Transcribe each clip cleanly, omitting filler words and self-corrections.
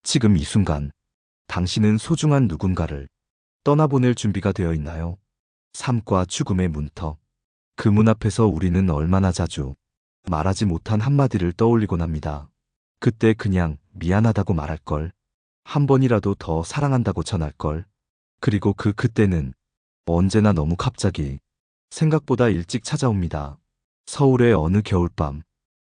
지금 이 순간, 당신은 소중한 누군가를 떠나보낼 준비가 되어 있나요? 삶과 죽음의 문턱. 그 문 앞에서 우리는 얼마나 자주 말하지 못한 한마디를 떠올리곤 합니다. 그때 그냥 미안하다고 말할걸. 한 번이라도 더 사랑한다고 전할걸. 그리고 그때는 언제나 너무 갑자기, 생각보다 일찍 찾아옵니다. 서울의 어느 겨울밤,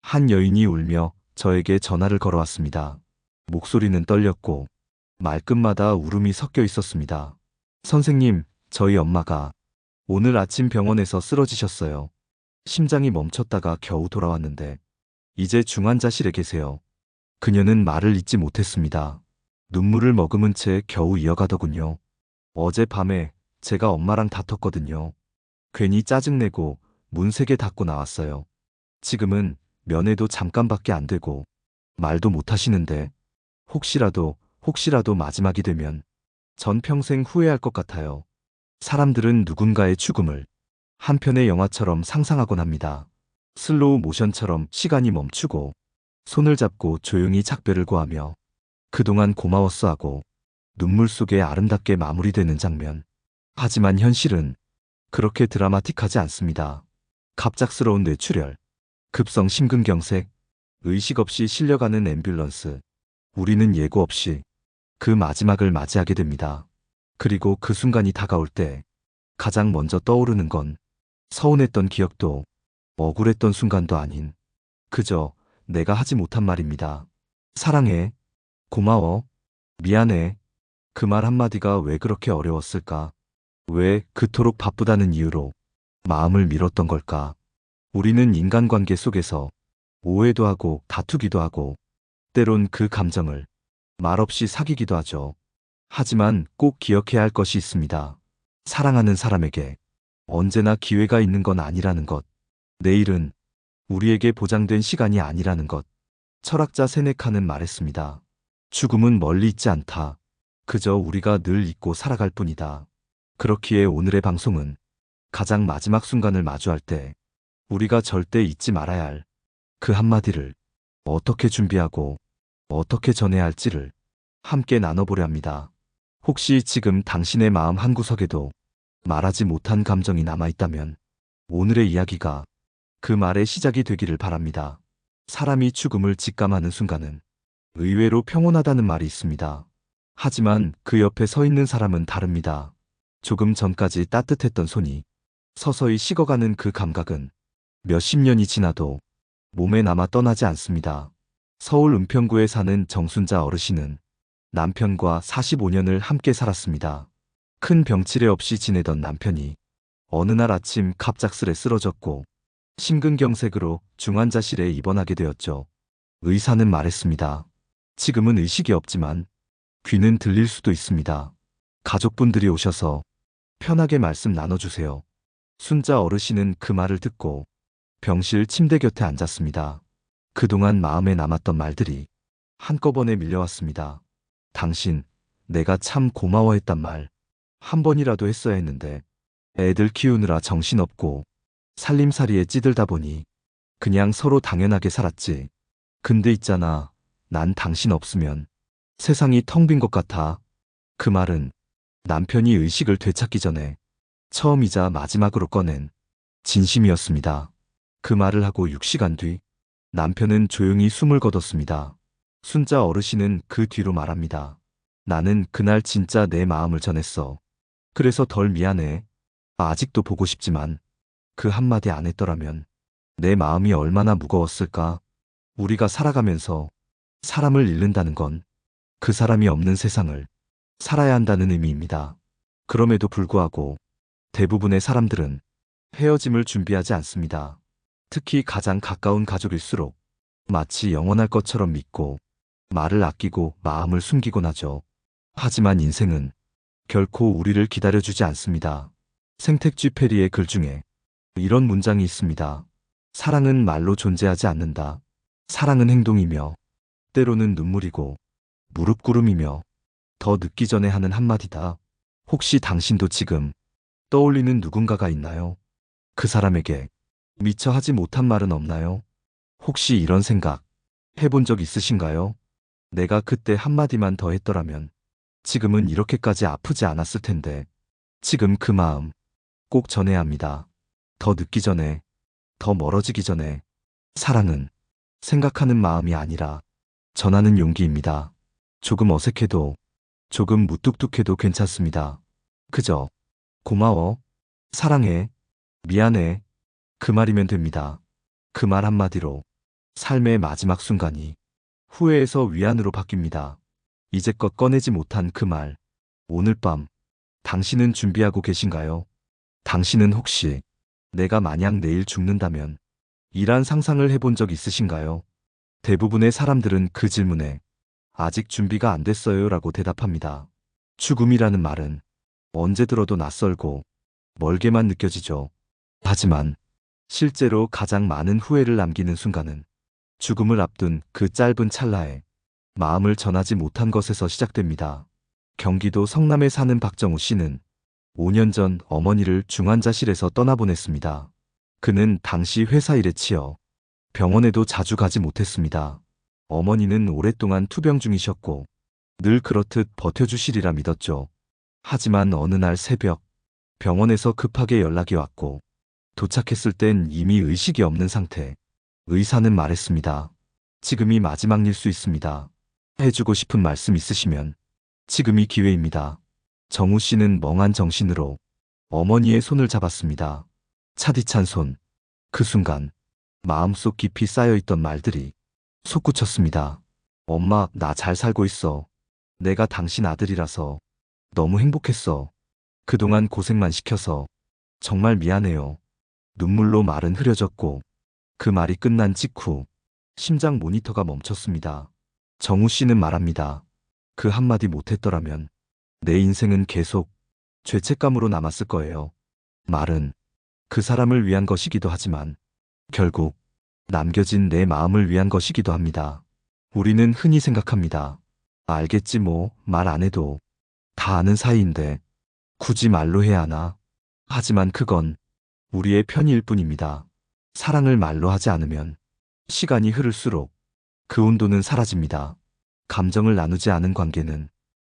한 여인이 울며 저에게 전화를 걸어왔습니다. 목소리는 떨렸고 말끝마다 울음이 섞여 있었습니다. 선생님, 저희 엄마가 오늘 아침 병원에서 쓰러지셨어요. 심장이 멈췄다가 겨우 돌아왔는데 이제 중환자실에 계세요. 그녀는 말을 잇지 못했습니다. 눈물을 머금은 채 겨우 이어가더군요. 어젯밤에 제가 엄마랑 다퉜거든요. 괜히 짜증내고 문 3개 닫고 나왔어요. 지금은 면회도 잠깐밖에 안 되고 말도 못 하시는데 혹시라도 마지막이 되면 전 평생 후회할 것 같아요. 사람들은 누군가의 죽음을 한 편의 영화처럼 상상하곤 합니다. 슬로우 모션처럼 시간이 멈추고 손을 잡고 조용히 작별을 고하며 그동안 고마웠어 하고 눈물 속에 아름답게 마무리되는 장면. 하지만 현실은 그렇게 드라마틱하지 않습니다. 갑작스러운 뇌출혈, 급성 심근경색, 의식 없이 실려가는 앰뷸런스. 우리는 예고 없이 그 마지막을 맞이하게 됩니다. 그리고 그 순간이 다가올 때 가장 먼저 떠오르는 건 서운했던 기억도 억울했던 순간도 아닌 그저 내가 하지 못한 말입니다. 사랑해, 고마워, 미안해. 그 말 한마디가 왜 그렇게 어려웠을까? 왜 그토록 바쁘다는 이유로 마음을 밀었던 걸까? 우리는 인간관계 속에서 오해도 하고 다투기도 하고 때론 그 감정을 말없이 사귀기도 하죠. 하지만 꼭 기억해야 할 것이 있습니다. 사랑하는 사람에게 언제나 기회가 있는 건 아니라는 것. 내일은 우리에게 보장된 시간이 아니라는 것. 철학자 세네카는 말했습니다. 죽음은 멀리 있지 않다. 그저 우리가 늘 잊고 살아갈 뿐이다. 그렇기에 오늘의 방송은 가장 마지막 순간을 마주할 때 우리가 절대 잊지 말아야 할 그 한마디를 어떻게 준비하고 어떻게 전해야 할지를 함께 나눠보려 합니다. 혹시 지금 당신의 마음 한구석에도 말하지 못한 감정이 남아있다면 오늘의 이야기가 그 말의 시작이 되기를 바랍니다. 사람이 죽음을 직감하는 순간은 의외로 평온하다는 말이 있습니다. 하지만 그 옆에 서 있는 사람은 다릅니다. 조금 전까지 따뜻했던 손이 서서히 식어가는 그 감각은 몇십 년이 지나도 몸에 남아 떠나지 않습니다. 서울 은평구에 사는 정순자 어르신은 남편과 45년을 함께 살았습니다. 큰 병치레 없이 지내던 남편이 어느 날 아침 갑작스레 쓰러졌고 심근경색으로 중환자실에 입원하게 되었죠. 의사는 말했습니다. 지금은 의식이 없지만 귀는 들릴 수도 있습니다. 가족분들이 오셔서 편하게 말씀 나눠주세요. 순자 어르신은 그 말을 듣고 병실 침대 곁에 앉았습니다. 그동안 마음에 남았던 말들이 한꺼번에 밀려왔습니다. 당신, 내가 참 고마워했단 말. 한 번이라도 했어야 했는데 애들 키우느라 정신없고 살림살이에 찌들다 보니 그냥 서로 당연하게 살았지. 근데 있잖아, 난 당신 없으면 세상이 텅 빈 것 같아. 그 말은 남편이 의식을 되찾기 전에 처음이자 마지막으로 꺼낸 진심이었습니다. 그 말을 하고 6시간 뒤 남편은 조용히 숨을 거뒀습니다. 순자 어르신은 그 뒤로 말합니다. 나는 그날 진짜 내 마음을 전했어. 그래서 덜 미안해. 아직도 보고 싶지만 그 한마디 안 했더라면 내 마음이 얼마나 무거웠을까. 우리가 살아가면서 사람을 잃는다는 건 그 사람이 없는 세상을 살아야 한다는 의미입니다. 그럼에도 불구하고 대부분의 사람들은 헤어짐을 준비하지 않습니다. 특히 가장 가까운 가족일수록 마치 영원할 것처럼 믿고 말을 아끼고 마음을 숨기곤 하죠. 하지만 인생은 결코 우리를 기다려주지 않습니다. 생텍쥐 페리의 글 중에 이런 문장이 있습니다. 사랑은 말로 존재하지 않는다. 사랑은 행동이며 때로는 눈물이고 무릎꿇음이며 더 늦기 전에 하는 한마디다. 혹시 당신도 지금 떠올리는 누군가가 있나요? 그 사람에게 미처 하지 못한 말은 없나요? 혹시 이런 생각 해본 적 있으신가요? 내가 그때 한마디만 더 했더라면 지금은 이렇게까지 아프지 않았을 텐데 지금 그 마음 꼭 전해야 합니다. 더 늦기 전에, 더 멀어지기 전에. 사랑은 생각하는 마음이 아니라 전하는 용기입니다. 조금 어색해도, 조금 무뚝뚝해도 괜찮습니다. 그저 고마워, 사랑해, 미안해, 그 말이면 됩니다. 그 말 한마디로 삶의 마지막 순간이 후회에서 위안으로 바뀝니다. 이제껏 꺼내지 못한 그 말. 오늘 밤 당신은 준비하고 계신가요? 당신은 혹시 내가 만약 내일 죽는다면 이란 상상을 해본 적 있으신가요? 대부분의 사람들은 그 질문에 아직 준비가 안 됐어요 라고 대답합니다. 죽음이라는 말은 언제 들어도 낯설고 멀게만 느껴지죠. 하지만 실제로 가장 많은 후회를 남기는 순간은 죽음을 앞둔 그 짧은 찰나에 마음을 전하지 못한 것에서 시작됩니다. 경기도 성남에 사는 박정우 씨는 5년 전 어머니를 중환자실에서 떠나보냈습니다. 그는 당시 회사 일에 치여 병원에도 자주 가지 못했습니다. 어머니는 오랫동안 투병 중이셨고 늘 그렇듯 버텨주시리라 믿었죠. 하지만 어느 날 새벽 병원에서 급하게 연락이 왔고 도착했을 땐 이미 의식이 없는 상태. 의사는 말했습니다. 지금이 마지막일 수 있습니다. 해주고 싶은 말씀 있으시면 지금이 기회입니다. 정우 씨는 멍한 정신으로 어머니의 손을 잡았습니다. 차디찬 손. 그 순간 마음속 깊이 쌓여있던 말들이 솟구쳤습니다. 엄마, 나 잘 살고 있어. 내가 당신 아들이라서 너무 행복했어. 그동안 고생만 시켜서 정말 미안해요. 눈물로 말은 흐려졌고 그 말이 끝난 직후 심장 모니터가 멈췄습니다. 정우 씨는 말합니다. 그 한마디 못했더라면 내 인생은 계속 죄책감으로 남았을 거예요. 말은 그 사람을 위한 것이기도 하지만 결국 남겨진 내 마음을 위한 것이기도 합니다. 우리는 흔히 생각합니다. 알겠지 뭐, 말 안 해도 다 아는 사이인데 굳이 말로 해야 하나? 하지만 그건 우리의 편의일 뿐입니다. 사랑을 말로 하지 않으면 시간이 흐를수록 그 온도는 사라집니다. 감정을 나누지 않은 관계는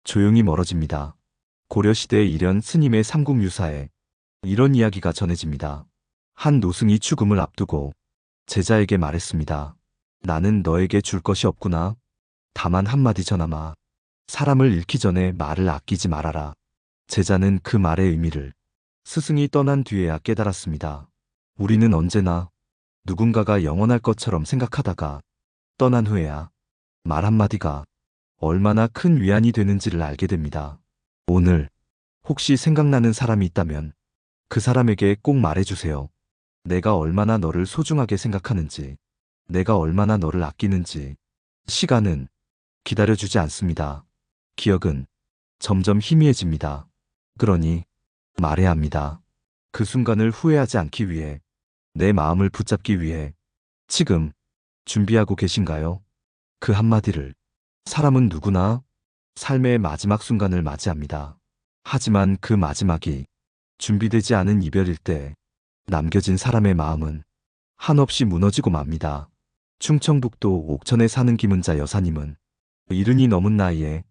조용히 멀어집니다. 고려시대 일현 스님의 삼국유사에 이런 이야기가 전해집니다. 한 노승이 죽음을 앞두고 제자에게 말했습니다. 나는 너에게 줄 것이 없구나. 다만 한마디 전하마. 사람을 잃기 전에 말을 아끼지 말아라. 제자는 그 말의 의미를 스승이 떠난 뒤에야 깨달았습니다. 우리는 언제나 누군가가 영원할 것처럼 생각하다가 떠난 후에야 말 한마디가 얼마나 큰 위안이 되는지를 알게 됩니다. 오늘 혹시 생각나는 사람이 있다면 그 사람에게 꼭 말해주세요. 내가 얼마나 너를 소중하게 생각하는지, 내가 얼마나 너를 아끼는지. 시간은 기다려주지 않습니다. 기억은 점점 희미해집니다. 그러니 말해야 합니다. 그 순간을 후회하지 않기 위해, 내 마음을 붙잡기 위해 지금 준비하고 계신가요? 그 한마디를. 사람은 누구나 삶의 마지막 순간을 맞이합니다. 하지만 그 마지막이 준비되지 않은 이별일 때 남겨진 사람의 마음은 한없이 무너지고 맙니다. 충청북도 옥천에 사는 김은자 여사님은 70이 넘은 나이에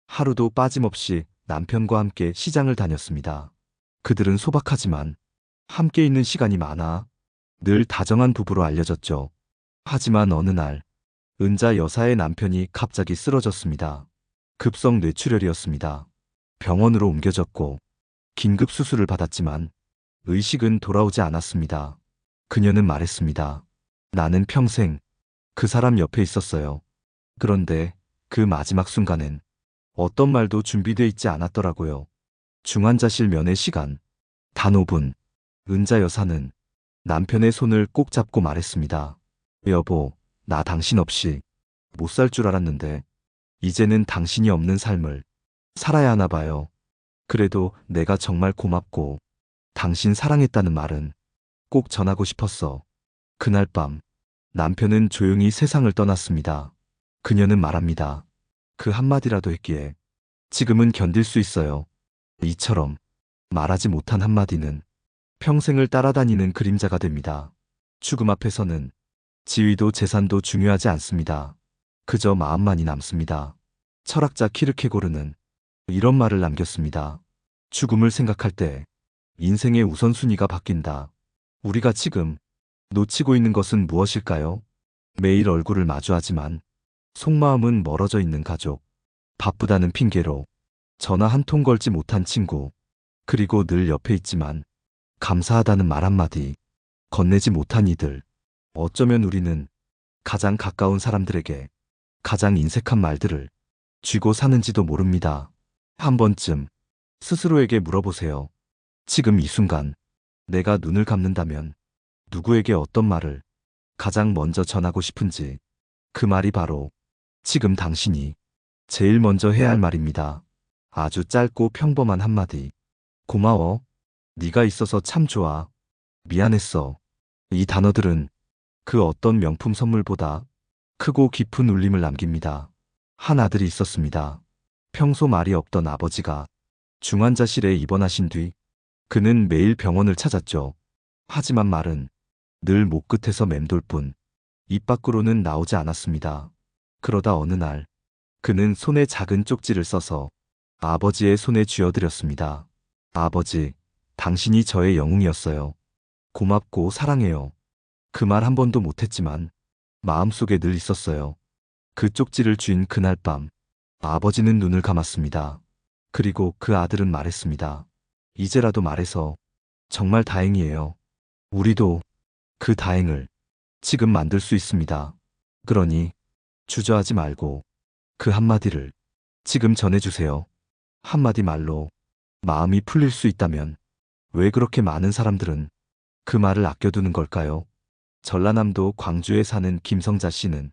하루도 빠짐없이 남편과 함께 시장을 다녔습니다. 그들은 소박하지만 함께 있는 시간이 많아 늘 다정한 부부로 알려졌죠. 하지만 어느 날 은자 여사의 남편이 갑자기 쓰러졌습니다. 급성 뇌출혈이었습니다. 병원으로 옮겨졌고 긴급 수술을 받았지만 의식은 돌아오지 않았습니다. 그녀는 말했습니다. 나는 평생 그 사람 옆에 있었어요. 그런데 그 마지막 순간엔 어떤 말도 준비되어 있지 않았더라고요. 중환자실 면회 시간 단 5분. 은자 여사는 남편의 손을 꼭 잡고 말했습니다. 여보, 나 당신 없이 못 살 줄 알았는데 이제는 당신이 없는 삶을 살아야 하나 봐요. 그래도 내가 정말 고맙고 당신 사랑했다는 말은 꼭 전하고 싶었어. 그날 밤 남편은 조용히 세상을 떠났습니다. 그녀는 말합니다. 그 한마디라도 했기에 지금은 견딜 수 있어요. 이처럼 말하지 못한 한마디는 평생을 따라다니는 그림자가 됩니다. 죽음 앞에서는 지위도 재산도 중요하지 않습니다. 그저 마음만이 남습니다. 철학자 키르케고르는 이런 말을 남겼습니다. 죽음을 생각할 때 인생의 우선순위가 바뀐다. 우리가 지금 놓치고 있는 것은 무엇일까요? 매일 얼굴을 마주하지만 속마음은 멀어져 있는 가족, 바쁘다는 핑계로 전화 한 통 걸지 못한 친구, 그리고 늘 옆에 있지만 감사하다는 말 한마디 건네지 못한 이들. 어쩌면 우리는 가장 가까운 사람들에게 가장 인색한 말들을 쥐고 사는지도 모릅니다. 한 번쯤 스스로에게 물어보세요. 지금 이 순간 내가 눈을 감는다면 누구에게 어떤 말을 가장 먼저 전하고 싶은지. 그 말이 바로 지금 당신이 제일 먼저 해야 할 말입니다. 아주 짧고 평범한 한마디. 고마워. 네가 있어서 참 좋아. 미안했어. 이 단어들은 그 어떤 명품 선물보다 크고 깊은 울림을 남깁니다. 한 아들이 있었습니다. 평소 말이 없던 아버지가 중환자실에 입원하신 뒤 그는 매일 병원을 찾았죠. 하지만 말은 늘 목 끝에서 맴돌 뿐 입 밖으로는 나오지 않았습니다. 그러다 어느 날 그는 손에 작은 쪽지를 써서 아버지의 손에 쥐어드렸습니다. 아버지, 당신이 저의 영웅이었어요. 고맙고 사랑해요. 그 말 한 번도 못했지만 마음속에 늘 있었어요. 그 쪽지를 쥔 그날 밤 아버지는 눈을 감았습니다. 그리고 그 아들은 말했습니다. 이제라도 말해서 정말 다행이에요. 우리도 그 다행을 지금 만들 수 있습니다. 그러니 주저하지 말고 그 한마디를 지금 전해주세요. 한마디 말로 마음이 풀릴 수 있다면 왜 그렇게 많은 사람들은 그 말을 아껴두는 걸까요? 전라남도 광주에 사는 김성자 씨는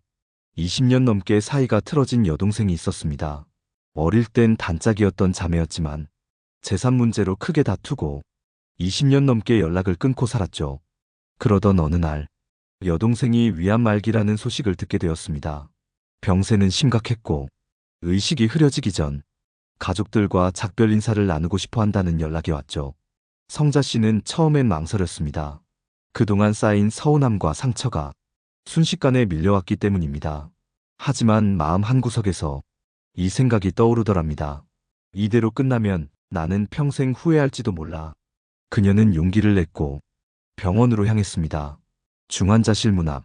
20년 넘게 사이가 틀어진 여동생이 있었습니다. 어릴 땐 단짝이었던 자매였지만 재산 문제로 크게 다투고 20년 넘게 연락을 끊고 살았죠. 그러던 어느 날 여동생이 위암 말기라는 소식을 듣게 되었습니다. 병세는 심각했고 의식이 흐려지기 전 가족들과 작별 인사를 나누고 싶어 한다는 연락이 왔죠. 성자 씨는 처음엔 망설였습니다. 그동안 쌓인 서운함과 상처가 순식간에 밀려왔기 때문입니다. 하지만 마음 한구석에서 이 생각이 떠오르더랍니다. 이대로 끝나면 나는 평생 후회할지도 몰라. 그녀는 용기를 냈고 병원으로 향했습니다. 중환자실 문 앞,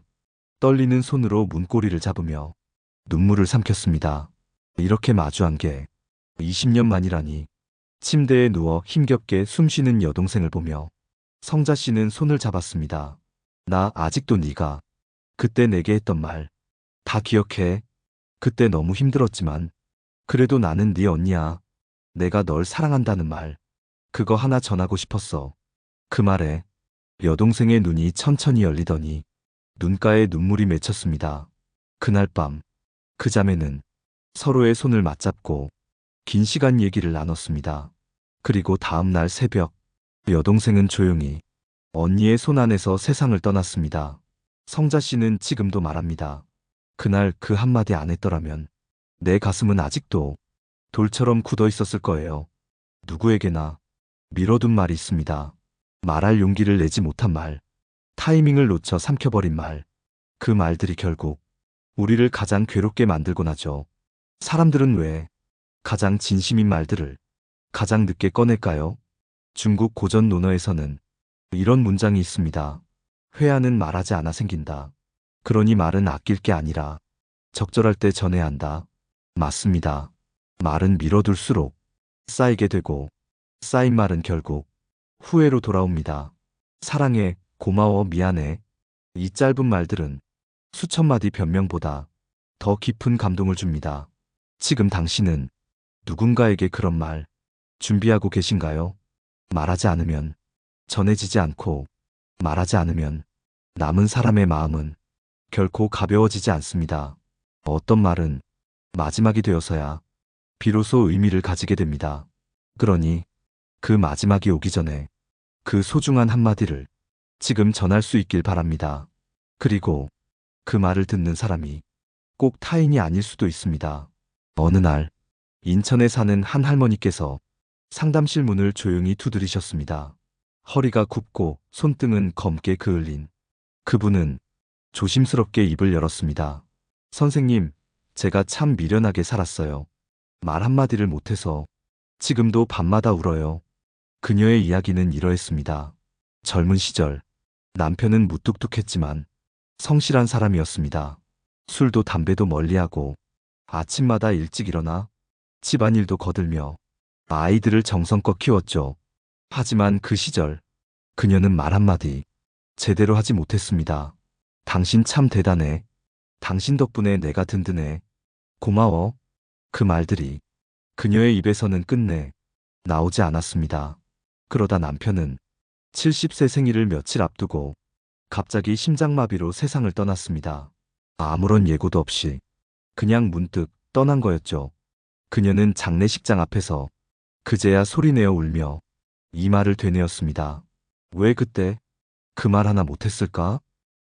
떨리는 손으로 문고리를 잡으며 눈물을 삼켰습니다. 이렇게 마주한 게 20년 만이라니. 침대에 누워 힘겹게 숨쉬는 여동생을 보며 성자 씨는 손을 잡았습니다. 나 아직도 네가 그때 내게 했던 말 다 기억해. 그때 너무 힘들었지만 그래도 나는 네 언니야. 내가 널 사랑한다는 말. 그거 하나 전하고 싶었어. 그 말에 여동생의 눈이 천천히 열리더니 눈가에 눈물이 맺혔습니다. 그날 밤 그 자매는 서로의 손을 맞잡고 긴 시간 얘기를 나눴습니다. 그리고 다음 날 새벽 여동생은 조용히 언니의 손 안에서 세상을 떠났습니다. 성자 씨는 지금도 말합니다. 그날 그 한마디 안 했더라면 내 가슴은 아직도 돌처럼 굳어 있었을 거예요. 누구에게나 미뤄둔 말이 있습니다. 말할 용기를 내지 못한 말, 타이밍을 놓쳐 삼켜버린 말. 그 말들이 결국 우리를 가장 괴롭게 만들곤 하죠. 사람들은 왜 가장 진심인 말들을 가장 늦게 꺼낼까요? 중국 고전 논어에서는 이런 문장이 있습니다. 회화는 말하지 않아 생긴다. 그러니 말은 아낄 게 아니라 적절할 때 전해야 한다. 맞습니다. 말은 미뤄둘수록 쌓이게 되고 쌓인 말은 결국 후회로 돌아옵니다. 사랑해, 고마워, 미안해. 이 짧은 말들은 수천 마디 변명보다 더 깊은 감동을 줍니다. 지금 당신은 누군가에게 그런 말 준비하고 계신가요? 말하지 않으면 전해지지 않고 말하지 않으면 남은 사람의 마음은 결코 가벼워지지 않습니다. 어떤 말은 마지막이 되어서야 비로소 의미를 가지게 됩니다. 그러니 그 마지막이 오기 전에 그 소중한 한마디를 지금 전할 수 있길 바랍니다. 그리고 그 말을 듣는 사람이 꼭 타인이 아닐 수도 있습니다. 어느 날 인천에 사는 한 할머니께서 상담실 문을 조용히 두드리셨습니다. 허리가 굽고 손등은 검게 그을린 그분은 조심스럽게 입을 열었습니다. 선생님, 제가 참 미련하게 살았어요. 말 한마디를 못해서 지금도 밤마다 울어요. 그녀의 이야기는 이러했습니다. 젊은 시절 남편은 무뚝뚝했지만 성실한 사람이었습니다. 술도 담배도 멀리하고 아침마다 일찍 일어나 집안일도 거들며 아이들을 정성껏 키웠죠. 하지만 그 시절 그녀는 말 한마디 제대로 하지 못했습니다. 당신 참 대단해. 당신 덕분에 내가 든든해. 고마워. 그 말들이 그녀의 입에서는 끝내 나오지 않았습니다. 그러다 남편은 70세 생일을 며칠 앞두고 갑자기 심장마비로 세상을 떠났습니다. 아무런 예고도 없이 그냥 문득 떠난 거였죠. 그녀는 장례식장 앞에서 그제야 소리내어 울며 이 말을 되뇌었습니다. 왜 그때 그 말 하나 못했을까?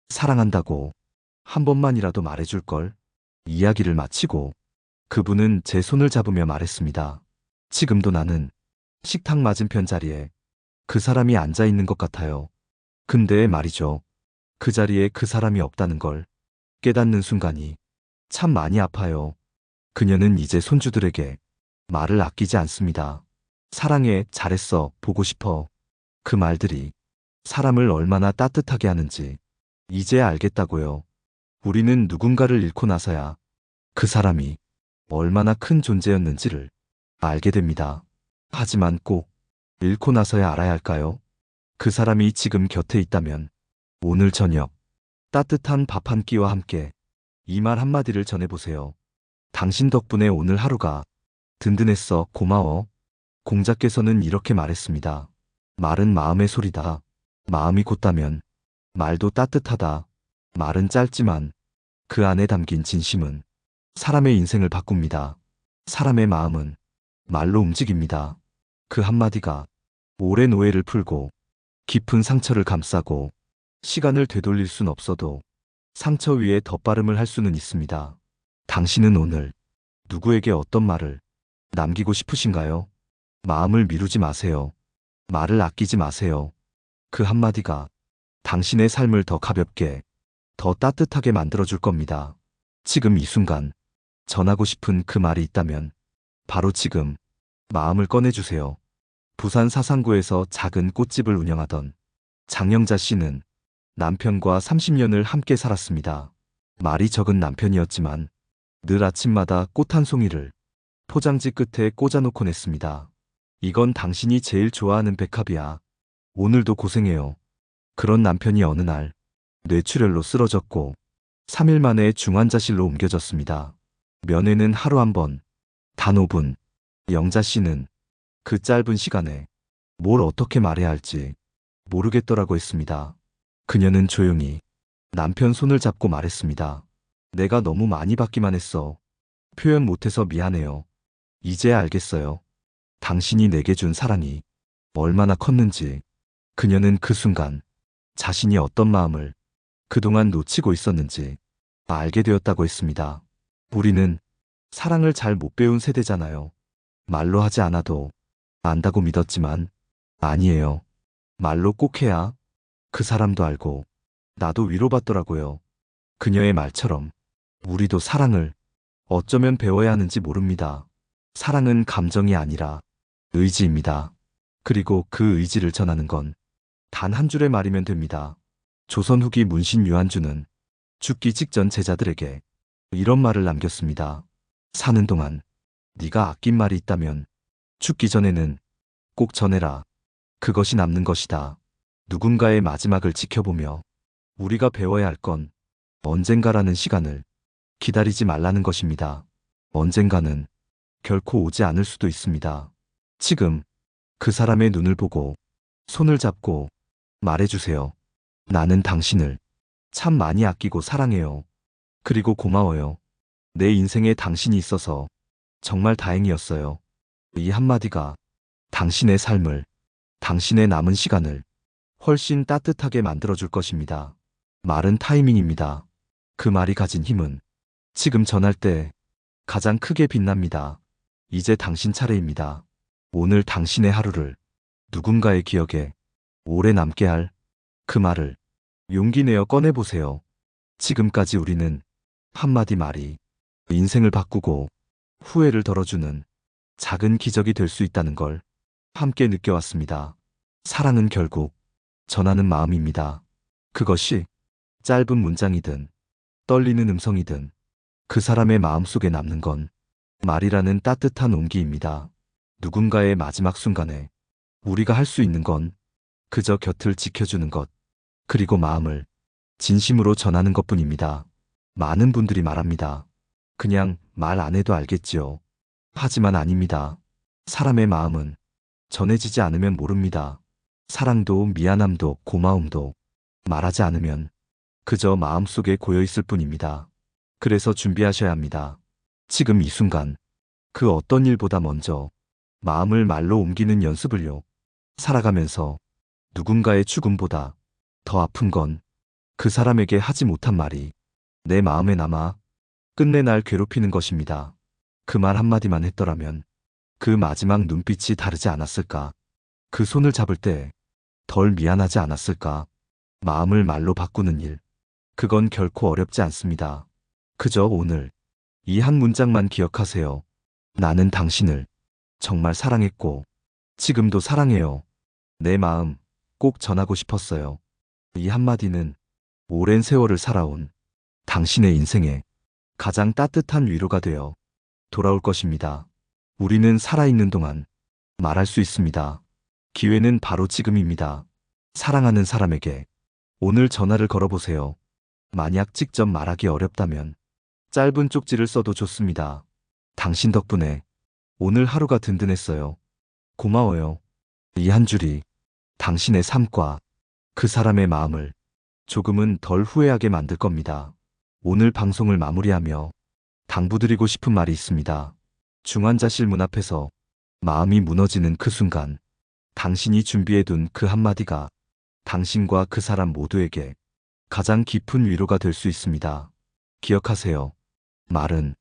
사랑한다고 한 번만이라도 말해줄걸. 이야기를 마치고 그분은 제 손을 잡으며 말했습니다. 지금도 나는 식탁 맞은편 자리에 그 사람이 앉아 있는 것 같아요. 근데 말이죠. 그 자리에 그 사람이 없다는 걸 깨닫는 순간이 참 많이 아파요. 그녀는 이제 손주들에게 말을 아끼지 않습니다. 사랑해, 잘했어, 보고 싶어. 그 말들이 사람을 얼마나 따뜻하게 하는지 이제 알겠다고요. 우리는 누군가를 잃고 나서야 그 사람이 얼마나 큰 존재였는지를 알게 됩니다. 하지만 꼭 잃고 나서야 알아야 할까요? 그 사람이 지금 곁에 있다면 오늘 저녁 따뜻한 밥 한 끼와 함께 이 말 한마디를 전해보세요. 당신 덕분에 오늘 하루가 든든했어. 고마워. 공자께서는 이렇게 말했습니다. 말은 마음의 소리다. 마음이 곧다면 말도 따뜻하다. 말은 짧지만 그 안에 담긴 진심은 사람의 인생을 바꿉니다. 사람의 마음은 말로 움직입니다. 그 한마디가 오랜 오해를 풀고 깊은 상처를 감싸고 시간을 되돌릴 순 없어도 상처 위에 덧바름을 할 수는 있습니다. 당신은 오늘 누구에게 어떤 말을 남기고 싶으신가요? 마음을 미루지 마세요. 말을 아끼지 마세요. 그 한마디가 당신의 삶을 더 가볍게, 더 따뜻하게 만들어줄 겁니다. 지금 이 순간 전하고 싶은 그 말이 있다면 바로 지금 마음을 꺼내주세요. 부산 사상구에서 작은 꽃집을 운영하던 장영자 씨는 남편과 30년을 함께 살았습니다. 말이 적은 남편이었지만 늘 아침마다 꽃 한 송이를 포장지 끝에 꽂아놓곤 했습니다. 이건 당신이 제일 좋아하는 백합이야. 오늘도 고생해요. 그런 남편이 어느 날 뇌출혈로 쓰러졌고 3일 만에 중환자실로 옮겨졌습니다. 면회는 하루 한 번, 단 5분. 영자 씨는 그 짧은 시간에 뭘 어떻게 말해야 할지 모르겠더라고 했습니다. 그녀는 조용히 남편 손을 잡고 말했습니다. 내가 너무 많이 받기만 했어. 표현 못해서 미안해요. 이제 알겠어요. 당신이 내게 준 사랑이 얼마나 컸는지. 그녀는 그 순간 자신이 어떤 마음을 그동안 놓치고 있었는지 알게 되었다고 했습니다. 우리는 사랑을 잘 못 배운 세대잖아요. 말로 하지 않아도 안다고 믿었지만 아니에요. 말로 꼭 해야 그 사람도 알고 나도 위로받더라고요. 그녀의 말처럼 우리도 사랑을 어쩌면 배워야 하는지 모릅니다. 사랑은 감정이 아니라 의지입니다. 그리고 그 의지를 전하는 건 단 한 줄의 말이면 됩니다. 조선 후기 문신 유한주는 죽기 직전 제자들에게 이런 말을 남겼습니다. 사는 동안 네가 아낀 말이 있다면 죽기 전에는 꼭 전해라. 그것이 남는 것이다. 누군가의 마지막을 지켜보며 우리가 배워야 할 건 언젠가라는 시간을 기다리지 말라는 것입니다. 언젠가는 결코 오지 않을 수도 있습니다. 지금 그 사람의 눈을 보고 손을 잡고 말해주세요. 나는 당신을 참 많이 아끼고 사랑해요. 그리고 고마워요. 내 인생에 당신이 있어서 정말 다행이었어요. 이 한마디가 당신의 삶을, 당신의 남은 시간을 훨씬 따뜻하게 만들어줄 것입니다. 말은 타이밍입니다. 그 말이 가진 힘은 지금 전할 때 가장 크게 빛납니다. 이제 당신 차례입니다. 오늘 당신의 하루를 누군가의 기억에 오래 남게 할 그 말을 용기 내어 꺼내보세요. 지금까지 우리는 한마디 말이 인생을 바꾸고 후회를 덜어주는 작은 기적이 될 수 있다는 걸 함께 느껴왔습니다. 사랑은 결국 전하는 마음입니다. 그것이 짧은 문장이든 떨리는 음성이든 그 사람의 마음속에 남는 건 말이라는 따뜻한 온기입니다. 누군가의 마지막 순간에 우리가 할 수 있는 건 그저 곁을 지켜주는 것, 그리고 마음을 진심으로 전하는 것뿐입니다. 많은 분들이 말합니다. 그냥 말 안 해도 알겠지요. 하지만 아닙니다. 사람의 마음은 전해지지 않으면 모릅니다. 사랑도 미안함도 고마움도 말하지 않으면 그저 마음속에 고여있을 뿐입니다. 그래서 준비하셔야 합니다. 지금 이 순간 그 어떤 일보다 먼저 마음을 말로 옮기는 연습을요. 살아가면서 누군가의 죽음보다 더 아픈 건 그 사람에게 하지 못한 말이 내 마음에 남아 끝내 날 괴롭히는 것입니다. 그 말 한마디만 했더라면 그 마지막 눈빛이 다르지 않았을까? 그 손을 잡을 때 덜 미안하지 않았을까? 마음을 말로 바꾸는 일, 그건 결코 어렵지 않습니다. 그저 오늘 이 한 문장만 기억하세요. 나는 당신을 정말 사랑했고 지금도 사랑해요. 내 마음 꼭 전하고 싶었어요. 이 한마디는 오랜 세월을 살아온 당신의 인생에 가장 따뜻한 위로가 되어 돌아올 것입니다. 우리는 살아있는 동안 말할 수 있습니다. 기회는 바로 지금입니다. 사랑하는 사람에게 오늘 전화를 걸어보세요. 만약 직접 말하기 어렵다면 짧은 쪽지를 써도 좋습니다. 당신 덕분에 오늘 하루가 든든했어요. 고마워요. 이 한 줄이 당신의 삶과 그 사람의 마음을 조금은 덜 후회하게 만들 겁니다. 오늘 방송을 마무리하며 당부드리고 싶은 말이 있습니다. 중환자실 문 앞에서 마음이 무너지는 그 순간 당신이 준비해둔 그 한마디가 당신과 그 사람 모두에게 가장 깊은 위로가 될 수 있습니다. 기억하세요. 말은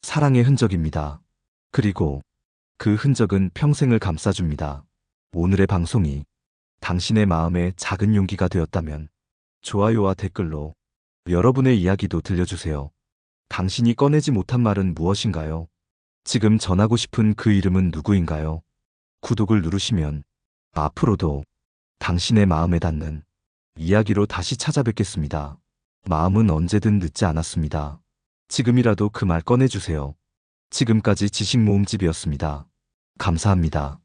사랑의 흔적입니다. 그리고 그 흔적은 평생을 감싸줍니다. 오늘의 방송이 당신의 마음에 작은 용기가 되었다면 좋아요와 댓글로 여러분의 이야기도 들려주세요. 당신이 꺼내지 못한 말은 무엇인가요? 지금 전하고 싶은 그 이름은 누구인가요? 구독을 누르시면 앞으로도 당신의 마음에 닿는 이야기로 다시 찾아뵙겠습니다. 마음은 언제든 늦지 않았습니다. 지금이라도 그 말 꺼내주세요. 지금까지 지식모음집이었습니다. 감사합니다.